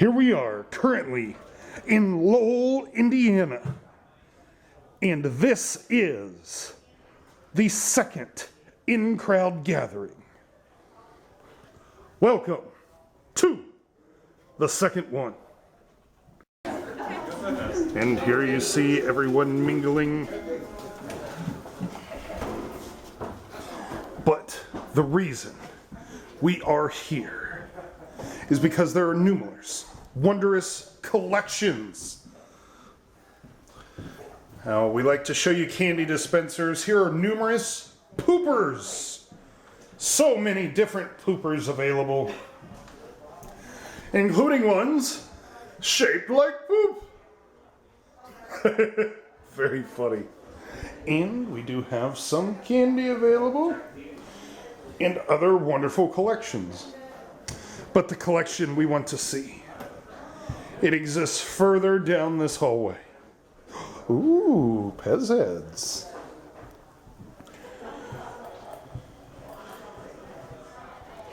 Here we are, currently in Lowell, Indiana, and this is the second InCrowd Gathering. Welcome to the second one. And here you see everyone mingling. But the reason we are here is because there are numerous wondrous collections. Now, we like to show you candy dispensers. Here are numerous poopers. So many different poopers available, including ones shaped like poop. Very funny. And we do have some candy available and other wonderful collections. But the collection we want to see, it exists further down this hallway. Ooh, Pez heads.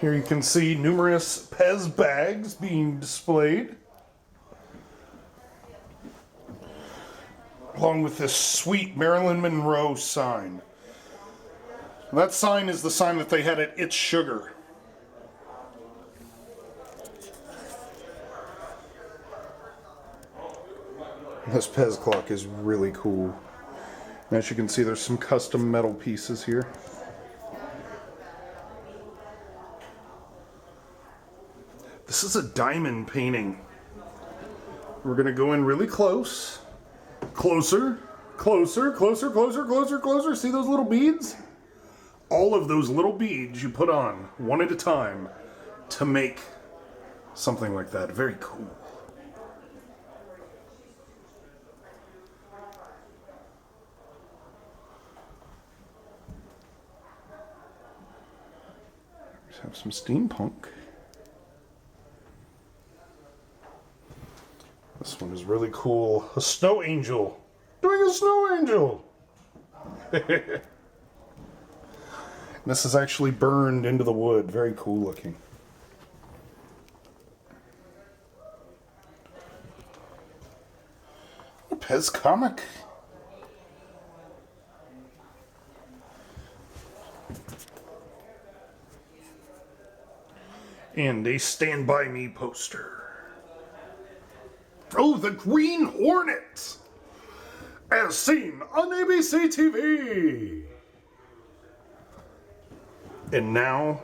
Here you can see numerous Pez bags being displayed, along with this sweet Marilyn Monroe sign. That sign is the sign that they had at It's Sugar. This Pez clock is really cool. And as you can see, there's some custom metal pieces here. This is a diamond painting. We're going to go in really close. Closer, closer, closer, closer, closer, closer. See those little beads? All of those little beads you put on one at a time to make something like that. Very cool. Let's have some steampunk. This one is really cool. A snow angel. Doing a snow angel. This is actually burned into the wood. Very cool looking. A Pez comic. And a Stand By Me poster. Oh, the Green Hornet! As seen on ABC TV! And now,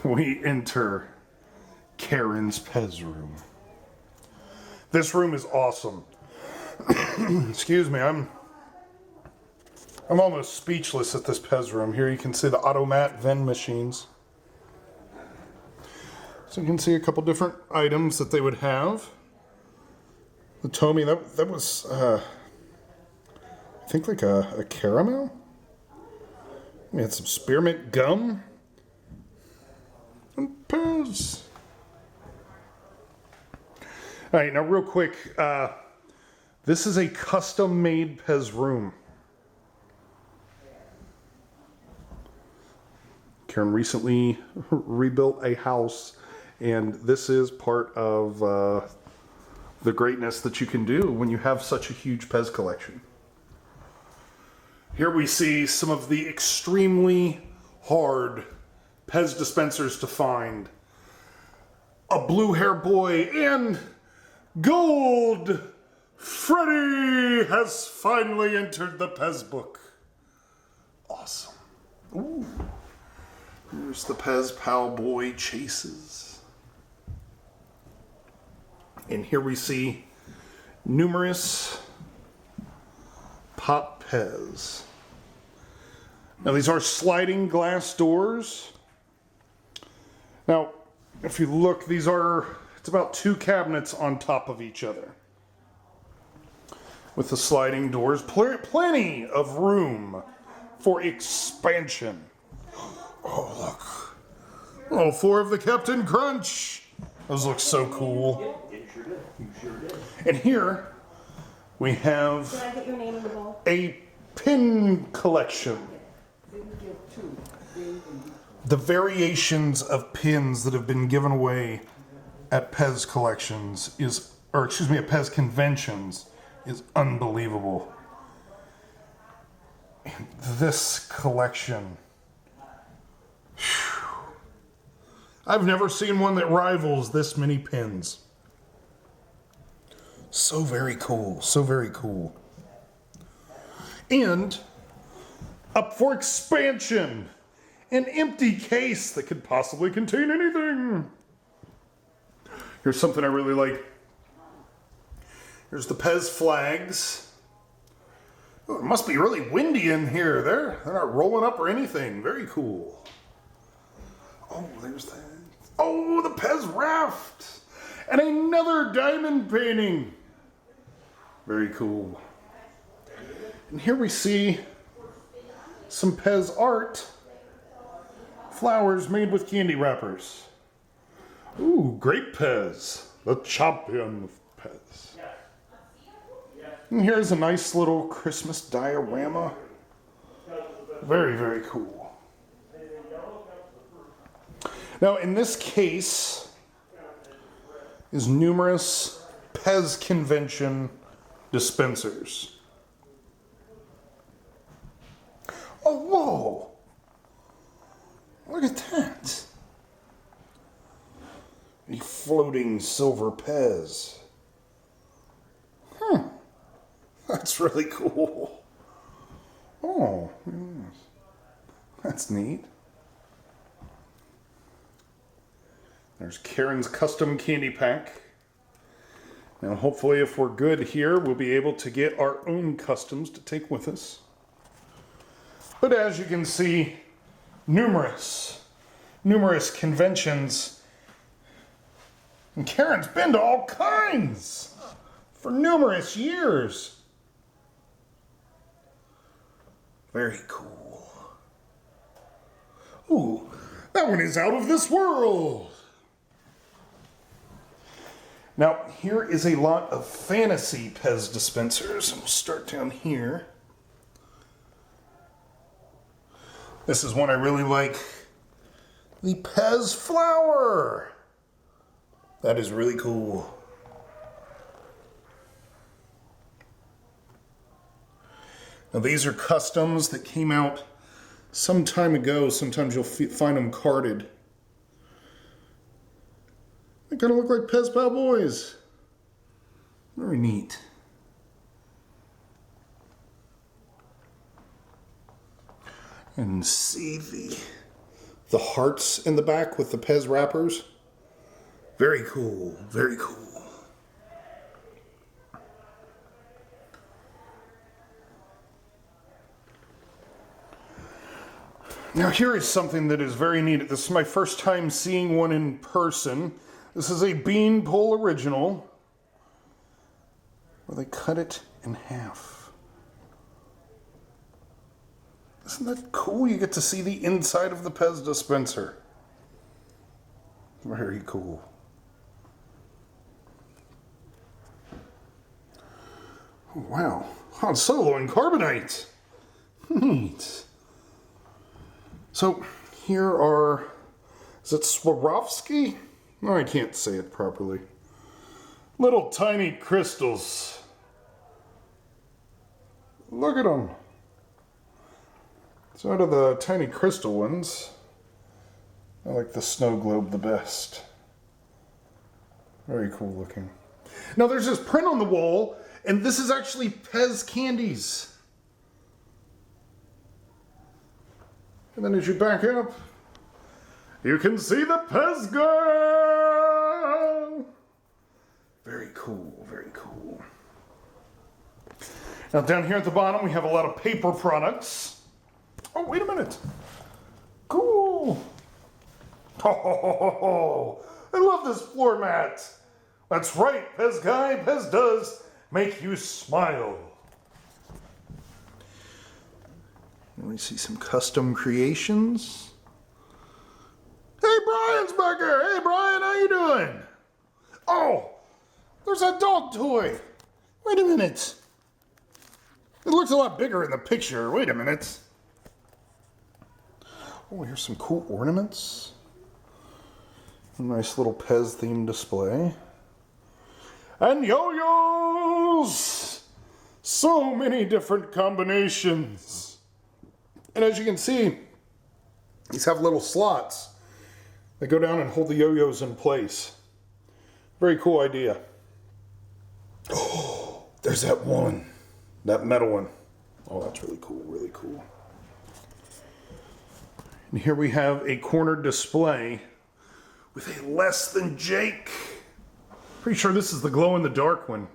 we enter Karen's Pez room. This room is awesome. Excuse me, I'm almost speechless at this Pez room. Here you can see the automat vend machines. So you can see a couple different items that they would have. The Tommy, that was, I think like a caramel? We had some spearmint gum. And Pez. Alright, now real quick, this is a custom-made Pez room. Karen recently rebuilt a house, and this is part of the greatness that you can do when you have such a huge Pez collection. Here we see some of the extremely hard Pez dispensers to find. A blue hair boy and gold Freddy has finally entered the Pez book. Awesome. Ooh. Here's the Pez Pal boy chases. And here we see numerous Pop Pez. Now these are sliding glass doors. Now, if you look, it's about 2 cabinets on top of each other. With the sliding doors, plenty of room for expansion. Oh, look. Oh, 4 of the Captain Crunch. Those look so cool. And here we have a pin collection. The variations of pins that have been given away at Pez collections is, or excuse me, at Pez conventions is unbelievable. And this collection, whew, I've never seen one that rivals this many pins. So very cool, so very cool. And up for expansion, an empty case that could possibly contain anything. Here's something I really like. Here's the Pez flags. Oh, it must be really windy in here. They're not rolling up or anything. Very cool. Oh, there's that. Oh, the Pez raft. And another diamond painting. Very cool. And here we see some Pez art. Flowers made with candy wrappers. Ooh, great Pez. The champion of Pez. And here's a nice little Christmas diorama. Very, very cool. Now, in this case is numerous Pez convention dispensers. Oh, whoa! Look at that. A floating silver Pez. Huh. That's really cool. Oh, that's neat. There's Karen's custom candy pack. Now, hopefully, if we're good here, we'll be able to get our own customs to take with us. But as you can see, numerous conventions. And Karen's been to all kinds for numerous years. Very cool. Ooh, that one is out of this world. Now, here is a lot of fantasy Pez dispensers. We'll start down here. This is one I really like. The Pez flower. That is really cool. Now these are customs that came out some time ago. Sometimes you'll find them carded. They kind of look like Pez Pal boys. Very neat. And see the hearts in the back with the Pez wrappers. Very cool, very cool. Now here is something that is very neat. This is my first time seeing one in person. This is a Beanpole original, where they cut it in half. Isn't that cool? You get to see the inside of the Pez dispenser. Very cool. Oh, wow. Han Solo and Carbonite. Neat. So, here are, is it Swarovski? No, I can't say it properly. Little tiny crystals. Look at them. So out of the tiny crystal ones, I like the snow globe the best. Very cool looking. Now there's this print on the wall, and this is actually Pez candies. And then as you back up, you can see the Pez girl. Very cool, very cool. Now down here at the bottom, we have a lot of paper products. Oh, wait a minute. Cool. Oh, I love this floor mat. That's right, Pez guy, Pez does make you smile. And we see some custom creations. Hey, Brian's back here. Hey, Brian, how you doing? Oh, there's a dog toy. Wait a minute. It looks a lot bigger in the picture. Wait a minute. Oh, here's some cool ornaments. Nice little Pez themed display. And yo-yos! So many different combinations. And as you can see, these have little slots that go down and hold the yo-yos in place. Very cool idea. Oh, there's that one. That metal one. Oh, that's really cool, really cool. And here we have a corner display with a Less Than Jake. Pretty sure this is the glow-in-the-dark one.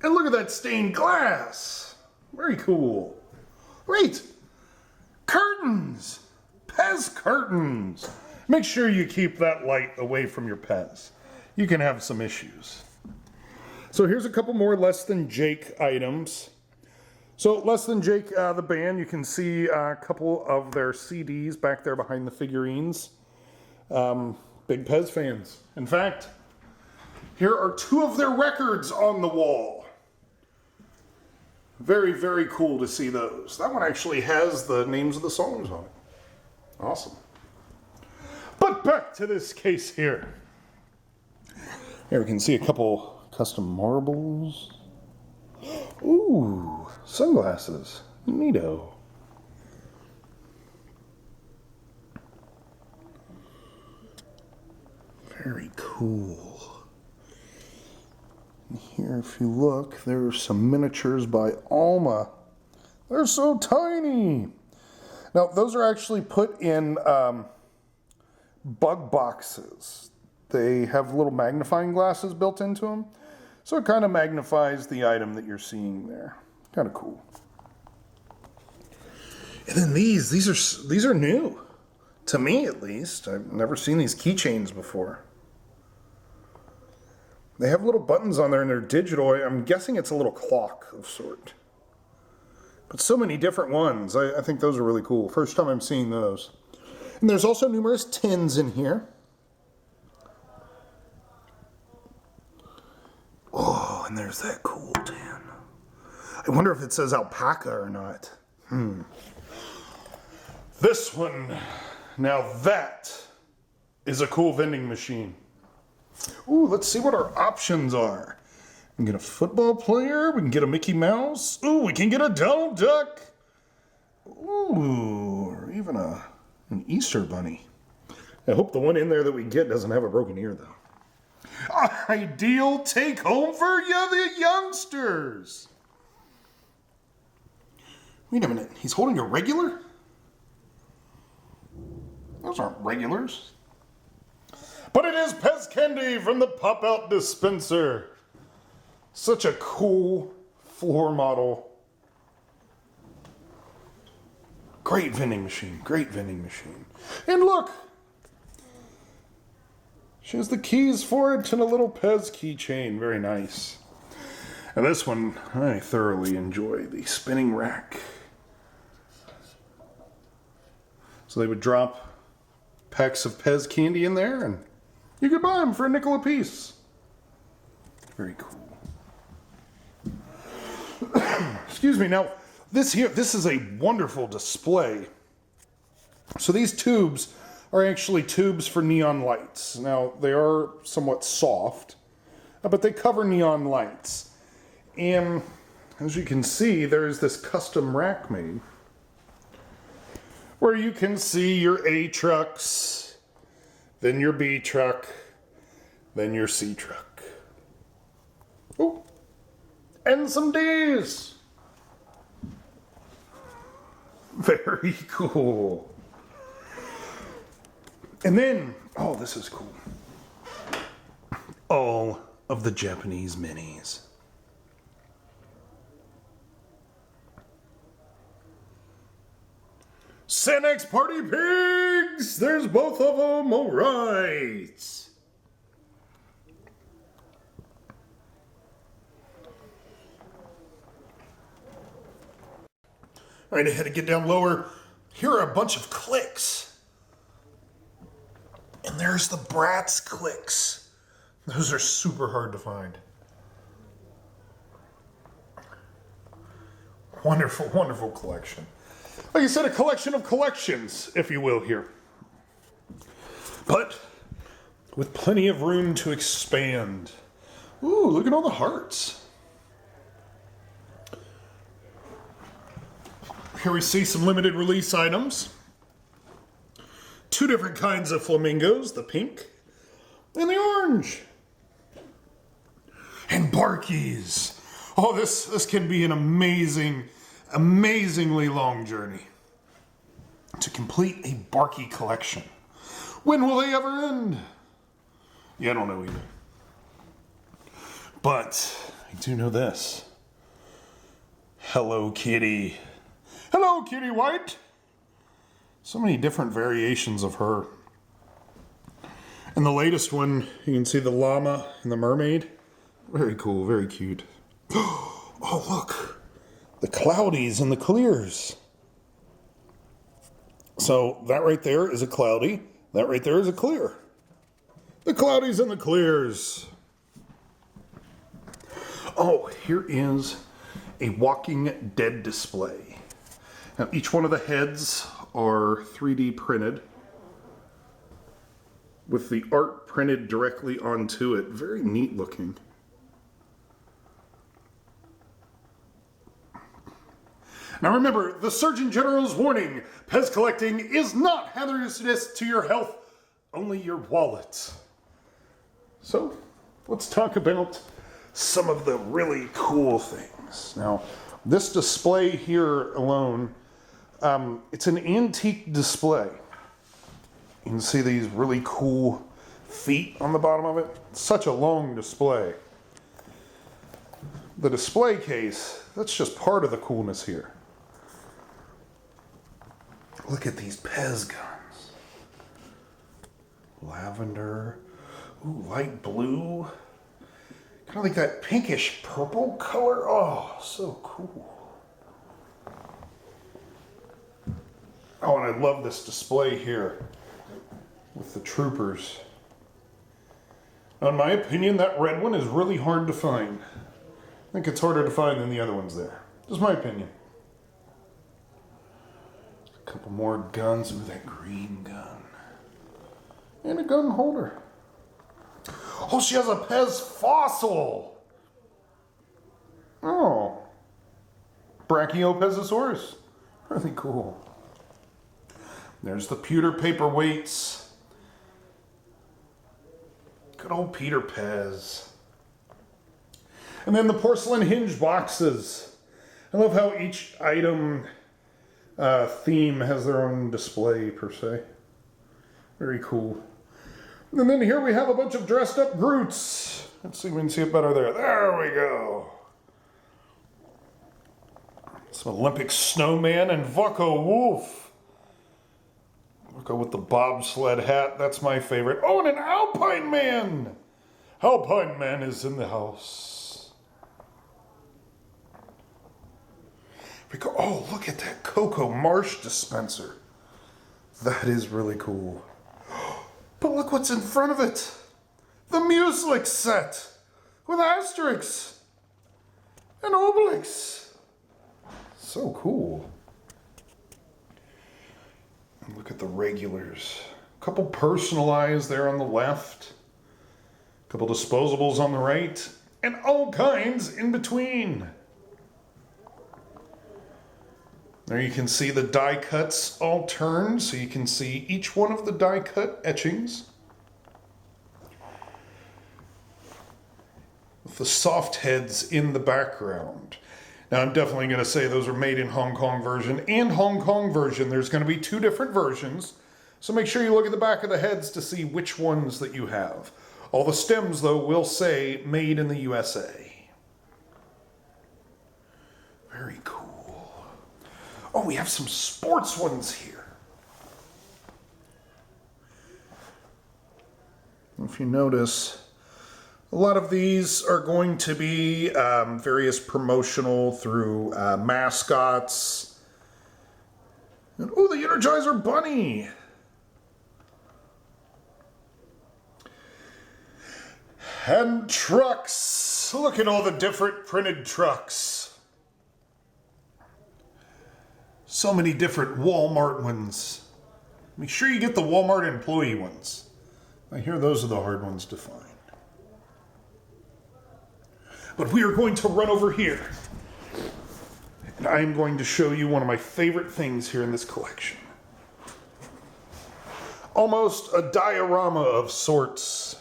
And look at that stained glass. Very cool. Wait, curtains. Pez curtains. Make sure you keep that light away from your Pez. You can have some issues. So here's a couple more Less Than Jake items. So Less Than Jake, the band, you can see a couple of their CDs back there behind the figurines. Big Pez fans. In fact, here are 2 of their records on the wall. Very, very cool to see those. That one actually has the names of the songs on it. Awesome. But back to this case here. Here we can see a couple custom marbles. Ooh, sunglasses. Neato. Very cool. And here, if you look, there's some miniatures by Alma. They're so tiny. Now, those are actually put in bug boxes. They have little magnifying glasses built into them. So it kind of magnifies the item that you're seeing there. Kind of cool. And then these are new. To me, at least. I've never seen these keychains before. They have little buttons on there and they're digital. I'm guessing it's a little clock of sort. But so many different ones. I think those are really cool. First time I'm seeing those. And there's also numerous tins in here. Oh, and there's that cool tin. I wonder if it says alpaca or not. This one. Now that is a cool vending machine. Ooh, let's see what our options are. We can get a football player. We can get a Mickey Mouse. Ooh, we can get a Donald Duck. Ooh, or even an Easter bunny. I hope the one in there that we get doesn't have a broken ear, though. Ideal take home for the youngsters. Wait a minute, he's holding a regular? Those aren't regulars. But it is Pez Candy from the Pop-Out Dispenser. Such a cool floor model. Great vending machine, great vending machine. And look! She has the keys for it and a little Pez keychain. Very nice. And this one, I thoroughly enjoy. The spinning rack. So they would drop packs of Pez candy in there and you could buy them for $0.05 a piece. Very cool. Excuse me. Now, this is a wonderful display. So these tubes are actually tubes for neon lights. Now, they are somewhat soft, but they cover neon lights. And as you can see, there's this custom rack made where you can see your A trucks, then your B truck, then your C truck. Oh, and some D's. Very cool. And then, oh, this is cool. All of the Japanese minis. Sanex Party Pigs! There's both of them, all right. All right, I had to get down lower. Here are a bunch of clicks. And there's the Bratz clicks. Those are super hard to find. Wonderful, wonderful collection. Like I said, a collection of collections, if you will, here. But with plenty of room to expand. Ooh, look at all the hearts. Here we see some limited release items. 2 different kinds of flamingos, the pink and the orange. And Barkies. Oh, this can be an amazingly long journey to complete a Barky collection. When will they ever end? Yeah, I don't know either. But I do know this. Hello, Kitty. Hello, Kitty White. So many different variations of her. And the latest one, you can see the llama and the mermaid. Very cool, very cute. Oh, look. The cloudies and the clears. So that right there is a cloudy. That right there is a clear. The cloudies and the clears. Oh, here is a Walking Dead display. Now, each one of the heads are 3D printed with the art printed directly onto it. Very neat looking. Now remember, the Surgeon General's warning, Pez collecting is not hazardous to your health, only your wallet. So, let's talk about some of the really cool things. Now, this display here alone, it's an antique display. You can see these really cool feet on the bottom of it. It's such a long display. The display case, that's just part of the coolness here. Look at these Pez guns. Lavender. Ooh, light blue. Kind of like that pinkish purple color. Oh, so cool. Oh, and I love this display here with the troopers. In my opinion, that red one is really hard to find. I think it's harder to find than the other ones there. Just my opinion. A couple more guns. Ooh, that green gun. And a gun holder. Oh, she has a Pez fossil. Oh. Brachiopezosaurus. Really cool. There's the pewter paperweights. Good old Peter Pez. And then the porcelain hinge boxes. I love how each item theme has their own display per se. Very cool. And then here we have a bunch of dressed up Groots. Let's see if we can see it better there. There we go. Some Olympic snowman and Vucko Wolf. Vucko with the bobsled hat. That's my favorite. Oh, and an Alpine Man. Alpine Man is in the house. Oh, look at that Cocoa Marsh dispenser. That is really cool. But look what's in front of it. The Mueslic set with Asterix and Obelix. So cool. And look at the regulars. A couple personalized there on the left. A couple disposables on the right. And all kinds in between. There you can see the die cuts all turned, so you can see each one of the die cut etchings. With the soft heads in the background. Now I'm definitely going to say those are made in Hong Kong version and Hong Kong version. There's going to be 2 different versions, so make sure you look at the back of the heads to see which ones that you have. All the stems, though, will say made in the USA. Very cool. Oh, we have some sports ones here. If you notice, a lot of these are going to be various promotional through mascots. And, oh, the Energizer Bunny. And trucks. Look at all the different printed trucks. So many different Walmart ones. Make sure you get the Walmart employee ones. I hear those are the hard ones to find. But we are going to run over here. And I am going to show you one of my favorite things here in this collection. Almost a diorama of sorts.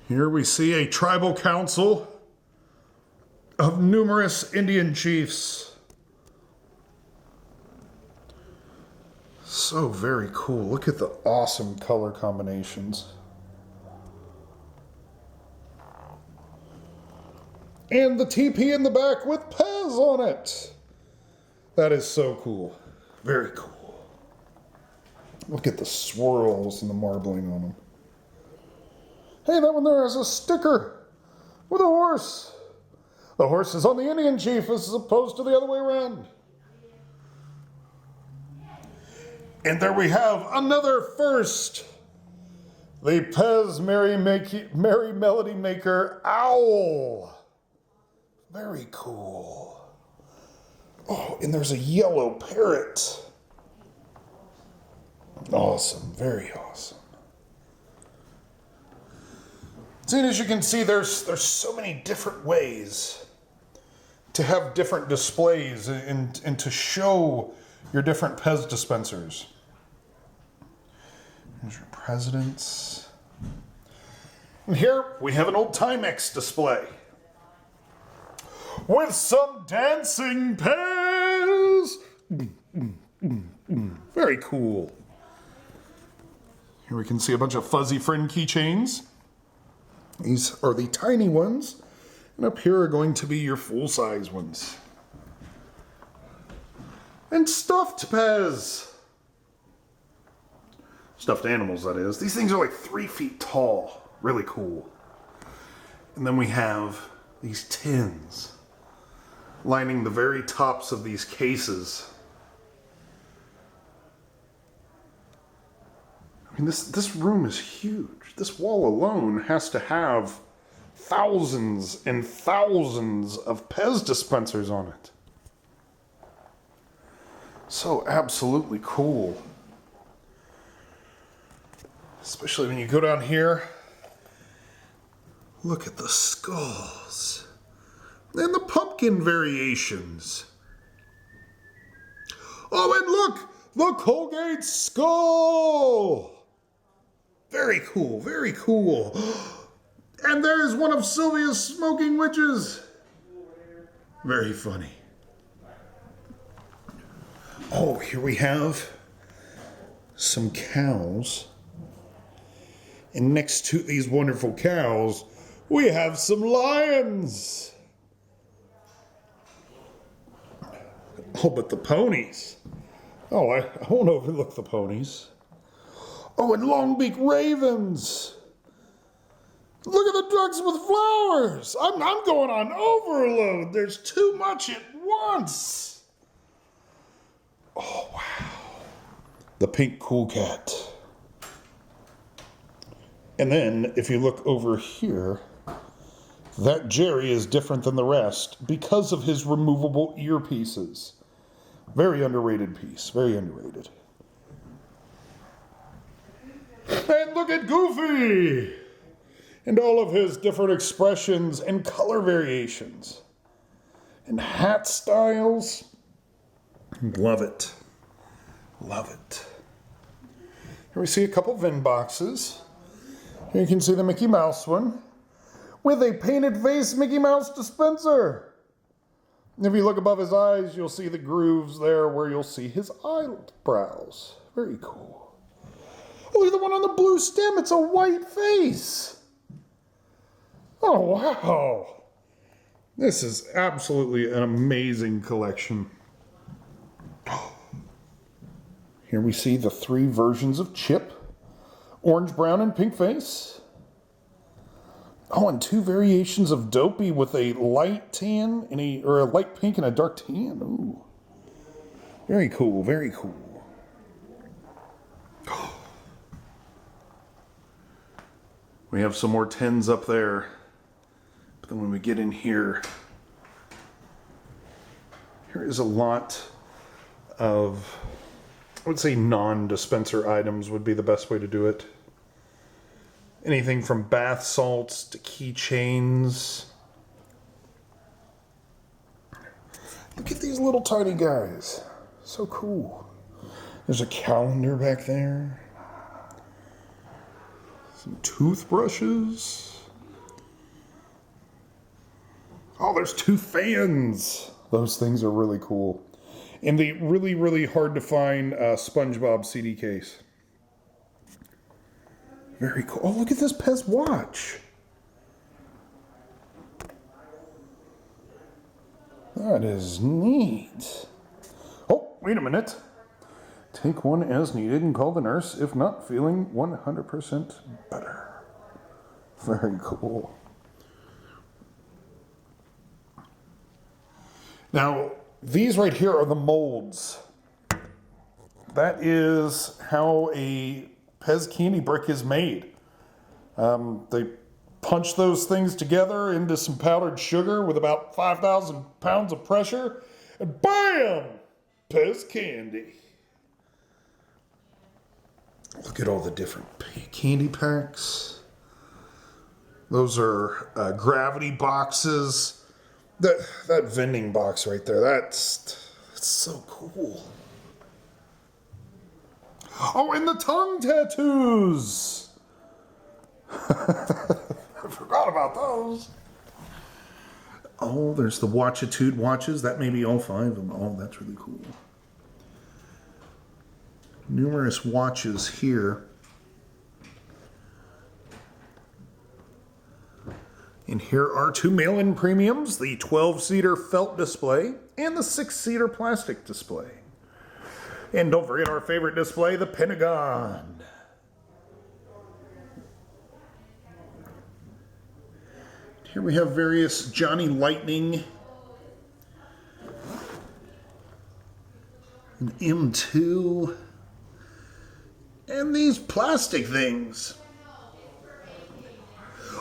Here we see a tribal council of numerous Indian chiefs. So very cool. Look at the awesome color combinations. And the teepee in the back with Pez on it. That is so cool. Very cool. Look at the swirls and the marbling on them. Hey, that one there has a sticker with a horse. The horse is on the Indian chief as opposed to the other way around. And there we have another first. The Pez Merry Melody Maker Owl. Very cool. Oh, and there's a yellow parrot. Awesome, very awesome. And as you can see, there's so many different ways to have different displays and to show your different Pez dispensers. Here's your presidents. And here we have an old Timex display with some dancing Pez. Very cool. Here we can see a bunch of fuzzy friend keychains. These are the tiny ones, and up here are going to be your full-size ones. And stuffed Pez. Stuffed animals, that is. These things are like 3 feet tall. Really cool. And then we have these tins lining the very tops of these cases. I mean, this room is huge. This wall alone has to have thousands and thousands of Pez dispensers on it. So absolutely cool. Especially when you go down here. Look at the skulls. And the pumpkin variations. Oh, and look! The Colgate skull! Very cool, very cool. And there's one of Sylvia's smoking witches. Very funny. Oh, here we have some cows. And next to these wonderful cows, we have some lions. Oh, but the ponies. Oh, I won't overlook the ponies. Oh, and long-beak ravens. Look at the ducks with flowers. I'm going on overload. There's too much at once. Oh, wow. The pink cool cat. And then, if you look over here, that Jerry is different than the rest because of his removable earpieces. Very underrated piece. Very underrated. And look at Goofy! And all of his different expressions and color variations. And hat styles. Love it. Love it. Here we see a couple VIN boxes. Here you can see the Mickey Mouse one with a painted face Mickey Mouse dispenser. And if you look above his eyes, you'll see the grooves there where you'll see his eyebrows. Very cool. Oh, look at the one on the blue stem. It's a white face. Oh, wow. This is absolutely an amazing collection. Here we see the 3 versions of Chip. Orange, brown, and pink face. Oh, and 2 variations of Dopey with a light tan and a light pink and a dark tan. Ooh. Very cool, very cool. We have some more tins up there. But then when we get in here, here is a lot of I would say non-dispenser items would be the best way to do it. Anything from bath salts to keychains. Look at these little tiny guys. So cool. There's a calendar back there. Some toothbrushes. Oh, there's 2 fans. Those things are really cool. And the really, really hard to find SpongeBob CD case. Very cool. Oh, look at this Pez watch. That is neat. Oh, wait a minute. Take one as needed and call the nurse if not feeling 100% better. Very cool. Now, these right here are the molds. That is how a Pez candy brick is made. They punch those things together into some powdered sugar with about 5,000 pounds of pressure, and BAM! Pez candy. Look at all the different candy packs. Those are gravity boxes. That vending box right there, that's so cool. Oh, and the tongue tattoos. I forgot about those. Oh, there's the Watchitude watches. That may be all 5 of them. Oh, that's really cool. Numerous watches here. And here are 2 mail-in premiums, the 12-seater felt display and the 6-seater plastic display. And don't forget our favorite display, the Pentagon. Here we have various Johnny Lightning, an M2, and these plastic things.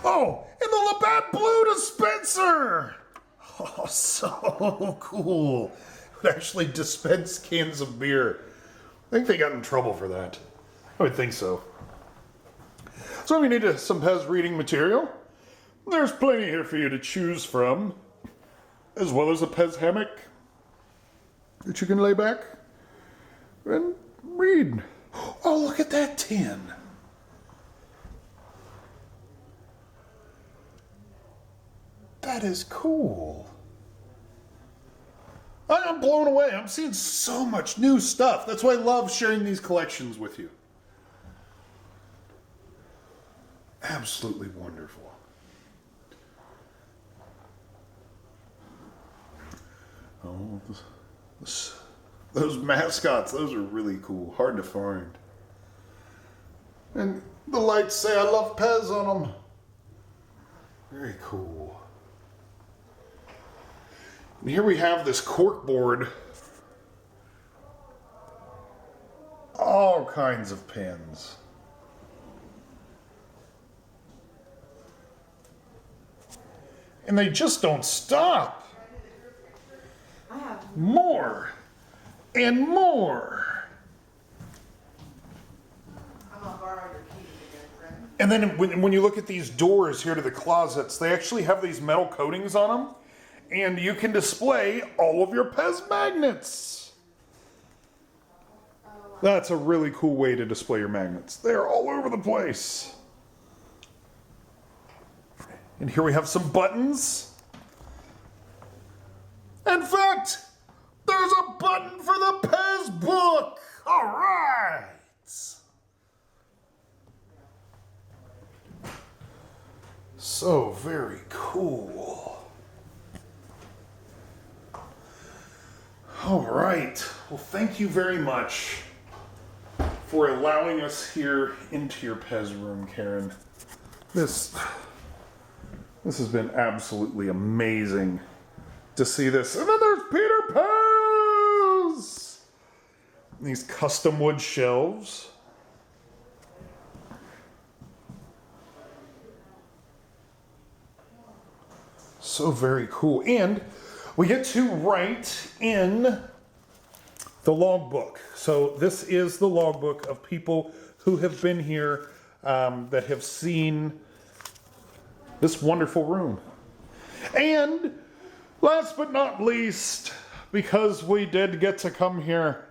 Oh, and the Labatt Blue Dispenser! Oh, so cool. It actually dispensed cans of beer. I think they got in trouble for that. I would think so. So we need some Pez reading material. There's plenty here for you to choose from, as well as a Pez hammock that you can lay back and read. Oh, look at that tin. That is cool. I'm blown away. I'm seeing so much new stuff. That's why I love sharing these collections with you. Absolutely wonderful. Oh, those mascots, those are really cool. Hard to find. And the lights say I love Pez on them. Very cool. And here we have this cork board. All kinds of pens. And they just don't stop. More and more. And then when you look at these doors here to the closets, they actually have these metal coatings on them. And you can display all of your Pez magnets. That's a really cool way to display your magnets. They're all over the place. And here we have some buttons. In fact, there's a button for the Pez book. All right. So very cool. All right. Well, thank you very much for allowing us here into your Pez room, Karen. This has been absolutely amazing to see this. And then there's Peter Pez! These custom wood shelves. So very cool. And we get to write in the logbook. So this is the logbook of people who have been here, that have seen this wonderful room. And last but not least, because we did get to come here,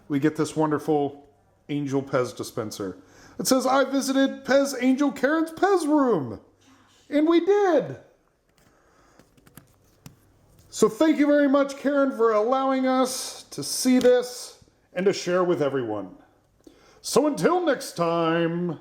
we get this wonderful Angel Pez dispenser. It says, I visited Pez Angel Karen's Pez room. And we did. So thank you very much, Karen, for allowing us to see this and to share with everyone. So until next time.